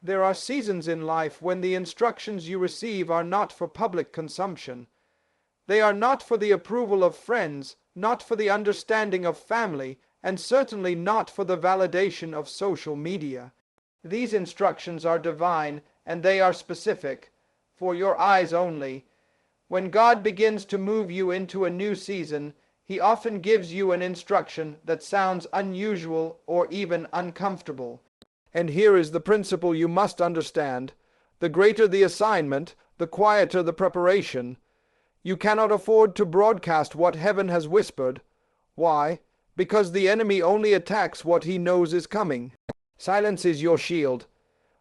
There are seasons in life when the instructions you receive are not for public consumption. They are not for the approval of friends, not for the understanding of family, and certainly not for the validation of social media. These instructions are divine, and they are specific, for your eyes only. When God begins to move you into a new season, He often gives you an instruction that sounds unusual or even uncomfortable. And here is the principle you must understand. The greater the assignment, the quieter the preparation. You cannot afford to broadcast what heaven has whispered. Why? Because the enemy only attacks what he knows is coming. Silence is your shield.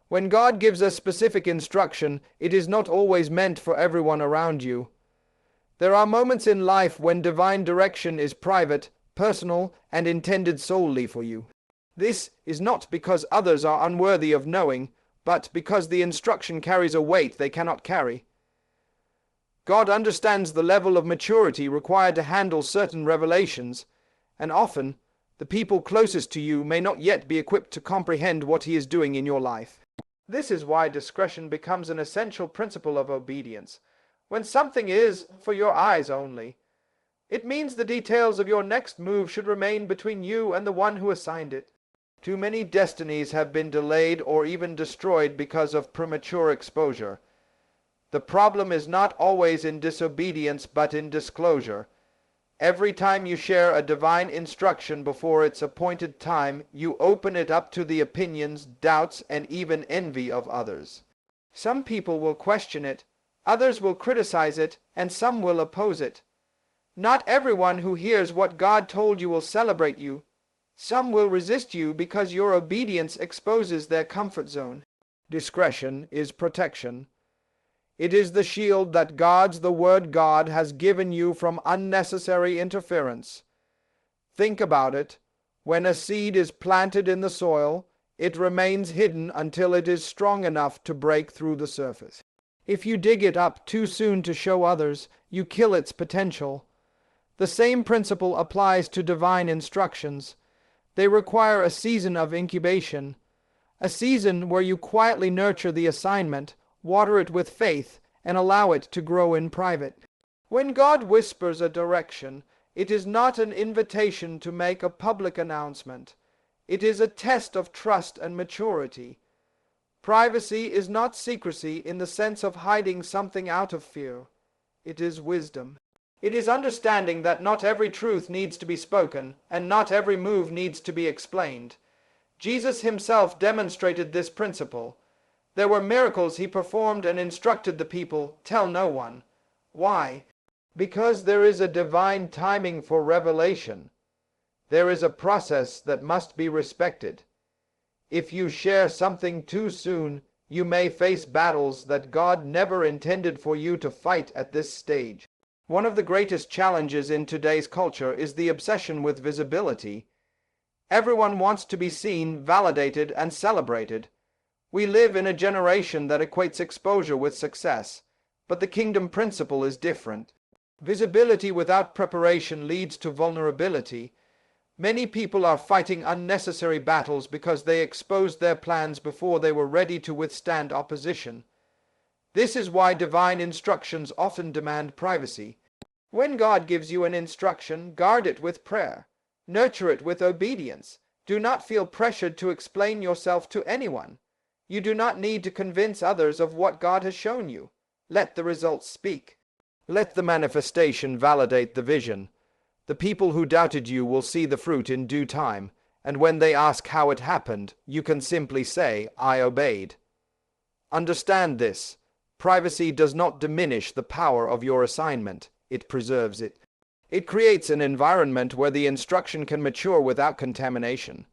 When God gives us specific instruction, it is not always meant for everyone around you. There are moments in life when divine direction is private, personal, and intended solely for you. This is not because others are unworthy of knowing, but because the instruction carries a weight they cannot carry. God understands the level of maturity required to handle certain revelations, and often the people closest to you may not yet be equipped to comprehend what He is doing in your life. This is why discretion becomes an essential principle of obedience. When something is for your eyes only, it means the details of your next move should remain between you and the one who assigned it. Too many destinies have been delayed or even destroyed because of premature exposure. The problem is not always in disobedience but in disclosure. Every time you share a divine instruction before its appointed time, you open it up to the opinions, doubts, and even envy of others. Some people will question it, others will criticize it, and some will oppose it. Not everyone who hears what God told you will celebrate you. Some will resist you because your obedience exposes their comfort zone. Discretion is protection. It is the shield that guards the word God has given you from unnecessary interference. Think about it. When a seed is planted in the soil, it remains hidden until it is strong enough to break through the surface. If you dig it up too soon to show others, you kill its potential. The same principle applies to divine instructions. They require a season of incubation, a season where you quietly nurture the assignment, water it with faith, and allow it to grow in private. When God whispers a direction, it is not an invitation to make a public announcement. It is a test of trust and maturity. Privacy is not secrecy in the sense of hiding something out of fear. It is wisdom. It is understanding that not every truth needs to be spoken, and not every move needs to be explained. Jesus Himself demonstrated this principle. There were miracles He performed and instructed the people, "Tell no one." Why? Because there is a divine timing for revelation. There is a process that must be respected. If you share something too soon, you may face battles that God never intended for you to fight at this stage. One of the greatest challenges in today's culture is the obsession with visibility. Everyone wants to be seen, validated, and celebrated. We live in a generation that equates exposure with success, but the kingdom principle is different. Visibility without preparation leads to vulnerability. Many people are fighting unnecessary battles because they exposed their plans before they were ready to withstand opposition. This is why divine instructions often demand privacy. When God gives you an instruction, guard it with prayer. Nurture it with obedience. Do not feel pressured to explain yourself to anyone. You do not need to convince others of what God has shown you. Let the results speak. Let the manifestation validate the vision. The people who doubted you will see the fruit in due time, and when they ask how it happened, you can simply say, "I obeyed." Understand this. Privacy does not diminish the power of your assignment. It preserves it. It creates an environment where the instruction can mature without contamination.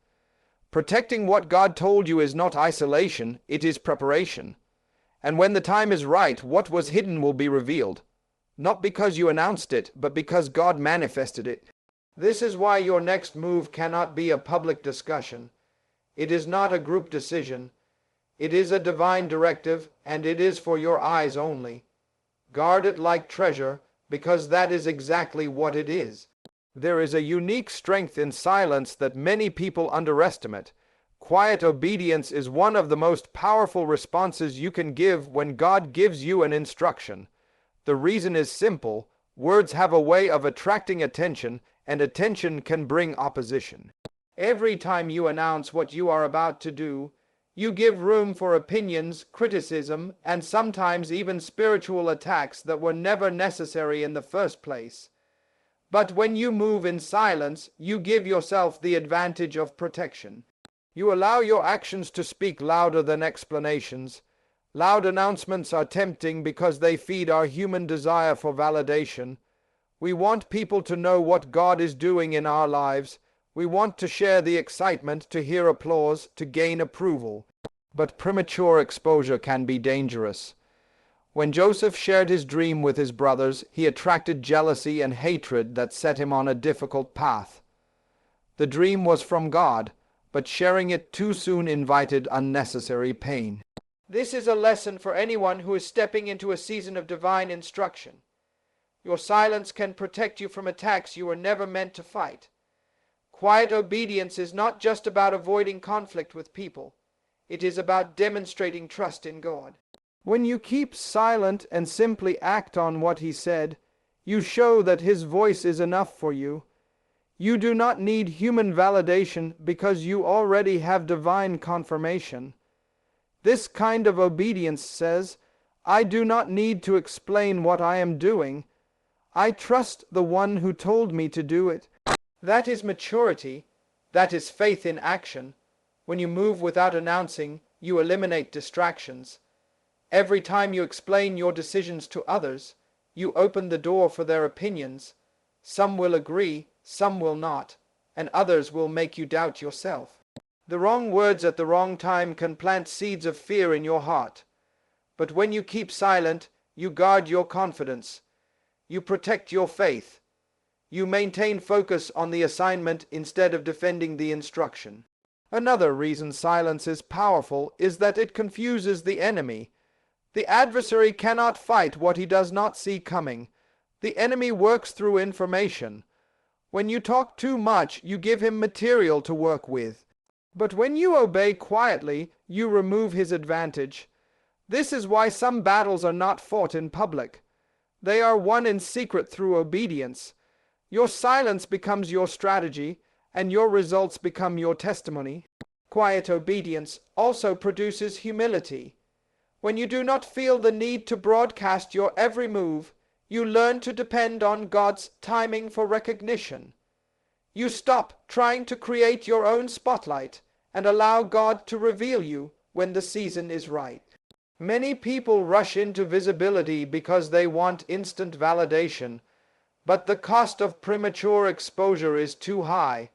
Protecting what God told you is not isolation, it is preparation. And when the time is right, what was hidden will be revealed. Not because you announced it, but because God manifested it. This is why your next move cannot be a public discussion. It is not a group decision. It is a divine directive, and it is for your eyes only. Guard it like treasure, because that is exactly what it is. There is a unique strength in silence that many people underestimate. Quiet obedience is one of the most powerful responses you can give when God gives you an instruction. The reason is simple: words have a way of attracting attention, and attention can bring opposition. Every time you announce what you are about to do, you give room for opinions, criticism, and sometimes even spiritual attacks that were never necessary in the first place. But when you move in silence, you give yourself the advantage of protection. You allow your actions to speak louder than explanations. Loud announcements are tempting because they feed our human desire for validation. We want people to know what God is doing in our lives. We want to share the excitement, to hear applause, to gain approval. But premature exposure can be dangerous. When Joseph shared his dream with his brothers, he attracted jealousy and hatred that set him on a difficult path. The dream was from God, but sharing it too soon invited unnecessary pain. This is a lesson for anyone who is stepping into a season of divine instruction. Your silence can protect you from attacks you were never meant to fight. Quiet obedience is not just about avoiding conflict with people. It is about demonstrating trust in God. When you keep silent and simply act on what He said, you show that His voice is enough for you. You do not need human validation because you already have divine confirmation. This kind of obedience says, "I do not need to explain what I am doing. I trust the one who told me to do it." That is maturity. That is faith in action. When you move without announcing, you eliminate distractions. Every time you explain your decisions to others, you open the door for their opinions. Some will agree, some will not, and others will make you doubt yourself. The wrong words at the wrong time can plant seeds of fear in your heart. But when you keep silent, you guard your confidence. You protect your faith. You maintain focus on the assignment instead of defending the instruction. Another reason silence is powerful is that it confuses the enemy. The adversary cannot fight what he does not see coming. The enemy works through information. When you talk too much, you give him material to work with. But when you obey quietly, you remove his advantage. This is why some battles are not fought in public. They are won in secret through obedience. Your silence becomes your strategy, and your results become your testimony. Quiet obedience also produces humility. When you do not feel the need to broadcast your every move, you learn to depend on God's timing for recognition. You stop trying to create your own spotlight and allow God to reveal you when the season is right. Many people rush into visibility because they want instant validation, but the cost of premature exposure is too high.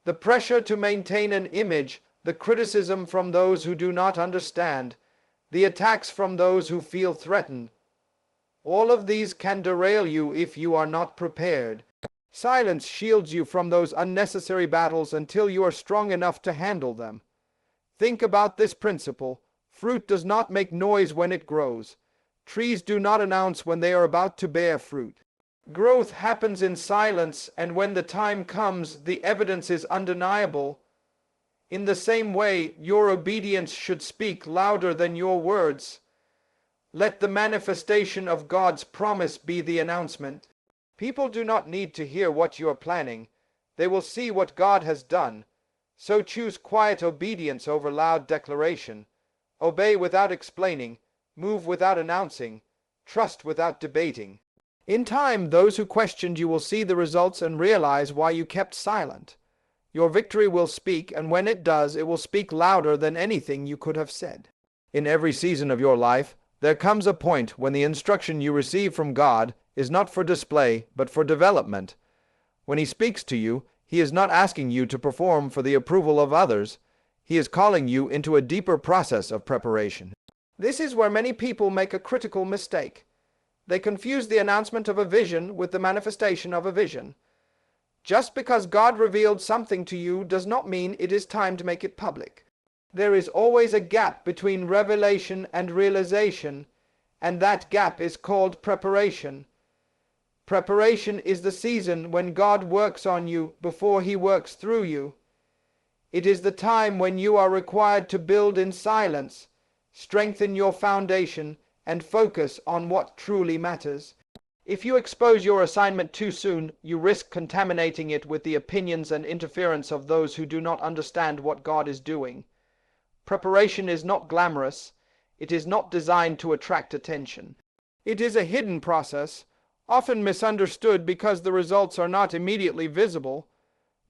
The pressure to maintain an image, the criticism from those who do not understand, the attacks from those who feel threatened, all of these can derail you if you are not prepared. Silence shields you from those unnecessary battles until you are strong enough to handle them. Think about this principle. Fruit does not make noise when it grows. Trees do not announce when they are about to bear fruit. Growth happens in silence, and when the time comes, the evidence is undeniable. In the same way, your obedience should speak louder than your words. Let the manifestation of God's promise be the announcement. People do not need to hear what you are planning. They will see what God has done. So choose quiet obedience over loud declaration. Obey without explaining. Move without announcing. Trust without debating. In time, those who questioned you will see the results and realize why you kept silent. Your victory will speak, and when it does, it will speak louder than anything you could have said. In every season of your life, there comes a point when the instruction you receive from God is not for display, but for development. When He speaks to you, He is not asking you to perform for the approval of others. He is calling you into a deeper process of preparation. This is where many people make a critical mistake. They confuse the announcement of a vision with the manifestation of a vision. Just because God revealed something to you does not mean it is time to make it public. There is always a gap between revelation and realization, and that gap is called preparation. Preparation is the season when God works on you before He works through you. It is the time when you are required to build in silence, strengthen your foundation, and focus on what truly matters. If you expose your assignment too soon, you risk contaminating it with the opinions and interference of those who do not understand what God is doing. Preparation is not glamorous. It is not designed to attract attention. It is a hidden process, often misunderstood because the results are not immediately visible.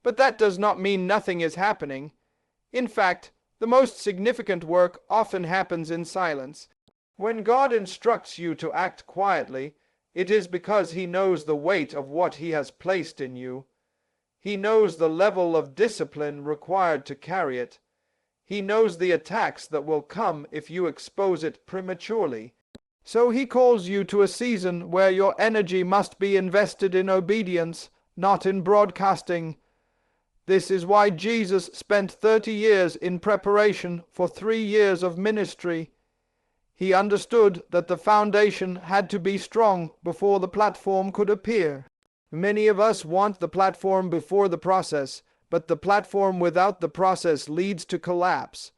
But that does not mean nothing is happening. In fact, the most significant work often happens in silence. When God instructs you to act quietly, it is because He knows the weight of what He has placed in you. He knows the level of discipline required to carry it. He knows the attacks that will come if you expose it prematurely. So He calls you to a season where your energy must be invested in obedience, not in broadcasting. This is why Jesus spent 30 years in preparation for 3 years of ministry. He understood that the foundation had to be strong before the platform could appear. Many of us want the platform before the process, but the platform without the process leads to collapse.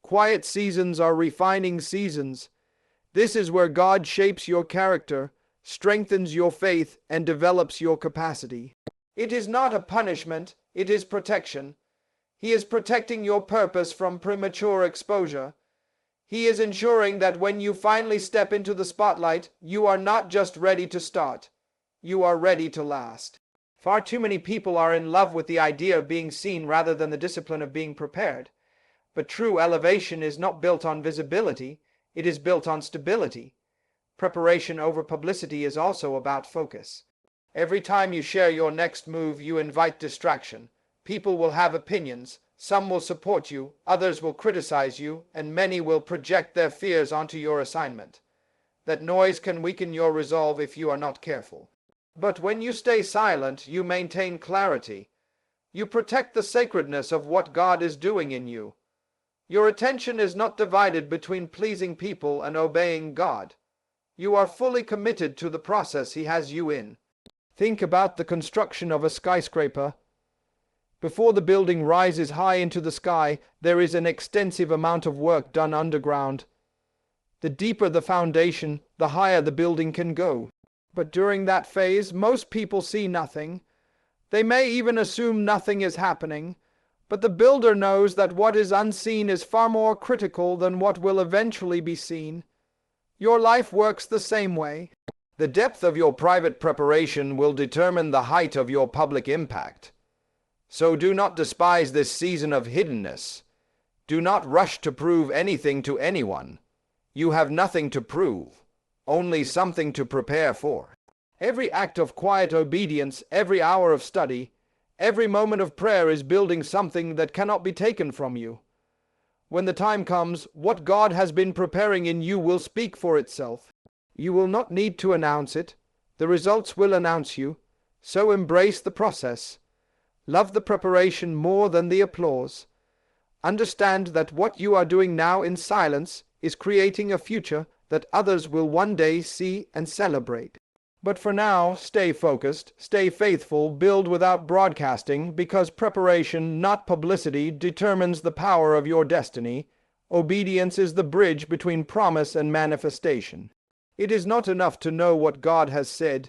Quiet seasons are refining seasons. This is where God shapes your character, strengthens your faith, and develops your capacity. It is not a punishment, it is protection. He is protecting your purpose from premature exposure. He is ensuring that when you finally step into the spotlight, you are not just ready to start. You are ready to last. Far too many people are in love with the idea of being seen rather than the discipline of being prepared. But true elevation is not built on visibility, it is built on stability. Preparation over publicity is also about focus. Every time you share your next move, you invite distraction. People will have opinions. Some will support you, others will criticize you, and many will project their fears onto your assignment. That noise can weaken your resolve if you are not careful. But when you stay silent, you maintain clarity. You protect the sacredness of what God is doing in you. Your attention is not divided between pleasing people and obeying God. You are fully committed to the process He has you in. Think about the construction of a skyscraper. Before the building rises high into the sky, there is an extensive amount of work done underground. The deeper the foundation, the higher the building can go. But during that phase, most people see nothing. They may even assume nothing is happening. But the builder knows that what is unseen is far more critical than what will eventually be seen. Your life works the same way. The depth of your private preparation will determine the height of your public impact. So do not despise this season of hiddenness. Do not rush to prove anything to anyone. You have nothing to prove, only something to prepare for. Every act of quiet obedience, every hour of study, every moment of prayer is building something that cannot be taken from you. When the time comes, what God has been preparing in you will speak for itself. You will not need to announce it. The results will announce you. So embrace the process. Love the preparation more than the applause. Understand that what you are doing now in silence is creating a future that others will one day see and celebrate. But for now, stay focused, stay faithful, build without broadcasting, because preparation, not publicity, determines the power of your destiny. Obedience is the bridge between promise and manifestation. It is not enough to know what God has said.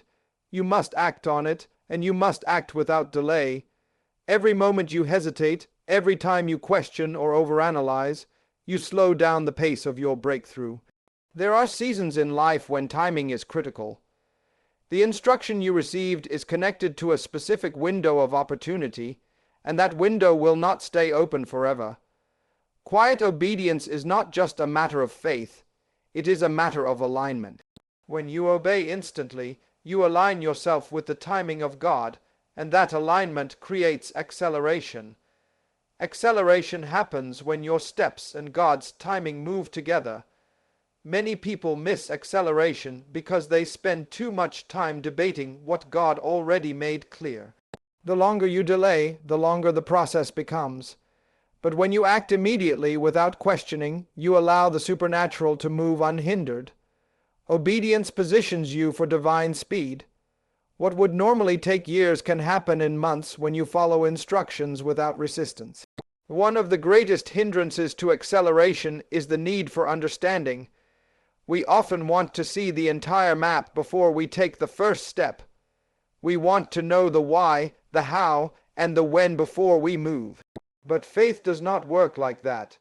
You must act on it, and you must act without delay. Every moment you hesitate, every time you question or overanalyze, you slow down the pace of your breakthrough. There are seasons in life when timing is critical. The instruction you received is connected to a specific window of opportunity, and that window will not stay open forever. Quiet obedience is not just a matter of faith, it is a matter of alignment. When you obey instantly, you align yourself with the timing of God, and that alignment creates acceleration. Acceleration happens when your steps and God's timing move together. Many people miss acceleration because they spend too much time debating what God already made clear. The longer you delay, the longer the process becomes. But when you act immediately without questioning, you allow the supernatural to move unhindered. Obedience positions you for divine speed. What would normally take years can happen in months when you follow instructions without resistance. One of the greatest hindrances to acceleration is the need for understanding. We often want to see the entire map before we take the first step. We want to know the why, the how, and the when before we move. But faith does not work like that.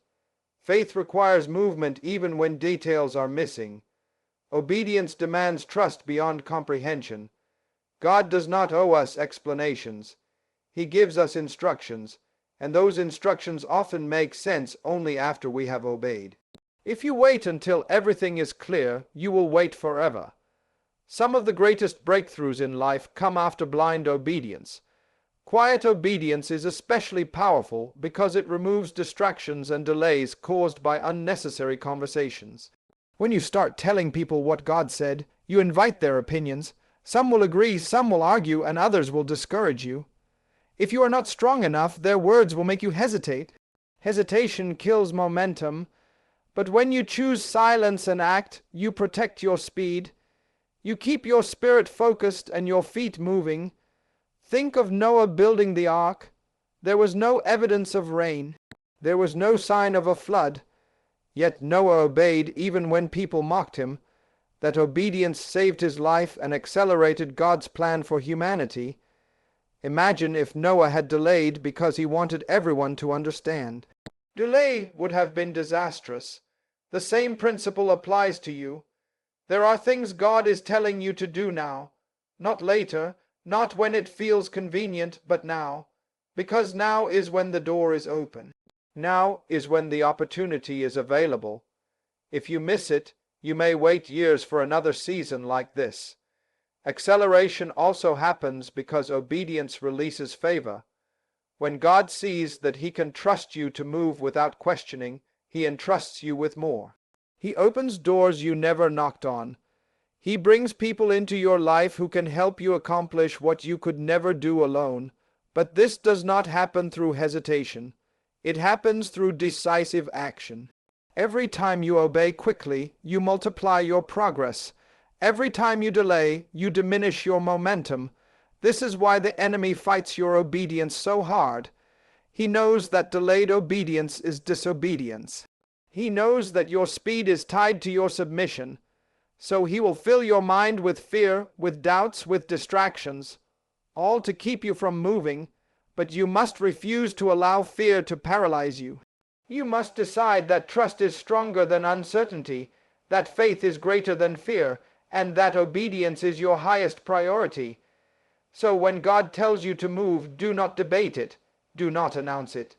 Faith requires movement even when details are missing. Obedience demands trust beyond comprehension. God does not owe us explanations. He gives us instructions, and those instructions often make sense only after we have obeyed. If you wait until everything is clear, you will wait forever. Some of the greatest breakthroughs in life come after blind obedience. Quiet obedience is especially powerful because it removes distractions and delays caused by unnecessary conversations. When you start telling people what God said, you invite their opinions. Some will agree, some will argue, and others will discourage you. If you are not strong enough, their words will make you hesitate. Hesitation kills momentum. But when you choose silence and act, you protect your speed. You keep your spirit focused and your feet moving. Think of Noah building the ark. There was no evidence of rain. There was no sign of a flood. Yet Noah obeyed even when people mocked him. That obedience saved his life and accelerated God's plan for humanity. Imagine if Noah had delayed because he wanted everyone to understand. Delay would have been disastrous. The same principle applies to you. There are things God is telling you to do now, not later, not when it feels convenient, but now, because now is when the door is open. Now is when the opportunity is available. If you miss it, you may wait years for another season like this. Acceleration also happens because obedience releases favor. When God sees that He can trust you to move without questioning, He entrusts you with more. He opens doors you never knocked on. He brings people into your life who can help you accomplish what you could never do alone. But this does not happen through hesitation. It happens through decisive action. Every time you obey quickly, you multiply your progress. Every time you delay, you diminish your momentum. This is why the enemy fights your obedience so hard. He knows that delayed obedience is disobedience. He knows that your speed is tied to your submission. So he will fill your mind with fear, with doubts, with distractions, all to keep you from moving, but you must refuse to allow fear to paralyze you. You must decide that trust is stronger than uncertainty, that faith is greater than fear, and that obedience is your highest priority. So when God tells you to move, do not debate it. Do not announce it.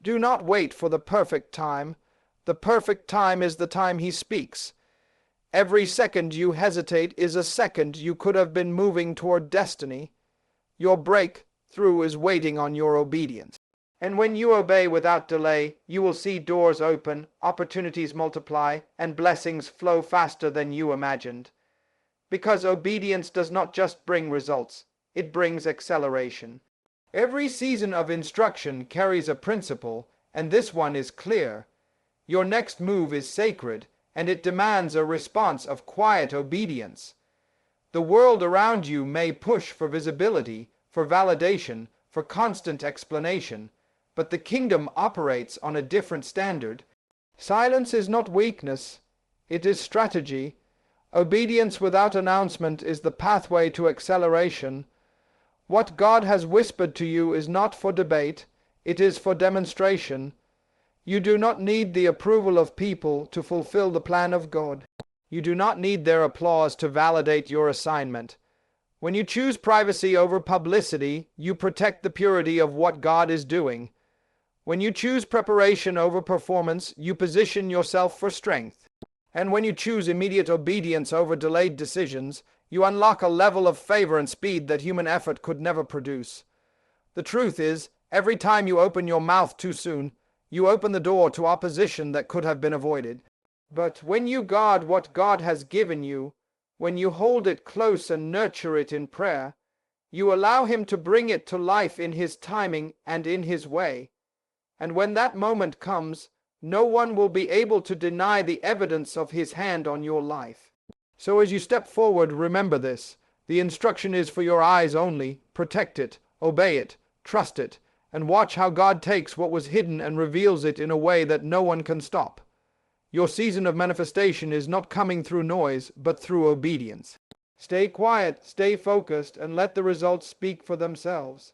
Do not wait for the perfect time. The perfect time is the time He speaks. Every second you hesitate is a second you could have been moving toward destiny. Your breakthrough is waiting on your obedience. And when you obey without delay, you will see doors open, opportunities multiply, and blessings flow faster than you imagined. Because obedience does not just bring results, it brings acceleration. Every season of instruction carries a principle, and this one is clear. Your next move is sacred, and it demands a response of quiet obedience. The world around you may push for visibility, for validation, for constant explanation, but the kingdom operates on a different standard. Silence is not weakness, it is strategy. Obedience without announcement is the pathway to acceleration. What God has whispered to you is not for debate, it is for demonstration. You do not need the approval of people to fulfill the plan of God. You do not need their applause to validate your assignment. When you choose privacy over publicity, you protect the purity of what God is doing. When you choose preparation over performance, you position yourself for strength. And when you choose immediate obedience over delayed decisions, you unlock a level of favor and speed that human effort could never produce. The truth is, every time you open your mouth too soon, you open the door to opposition that could have been avoided. But when you guard what God has given you, when you hold it close and nurture it in prayer, you allow Him to bring it to life in His timing and in His way. And when that moment comes, no one will be able to deny the evidence of His hand on your life. So as you step forward, remember this. The instruction is for your eyes only. Protect it, obey it, trust it, and watch how God takes what was hidden and reveals it in a way that no one can stop. Your season of manifestation is not coming through noise, but through obedience. Stay quiet, stay focused, and let the results speak for themselves.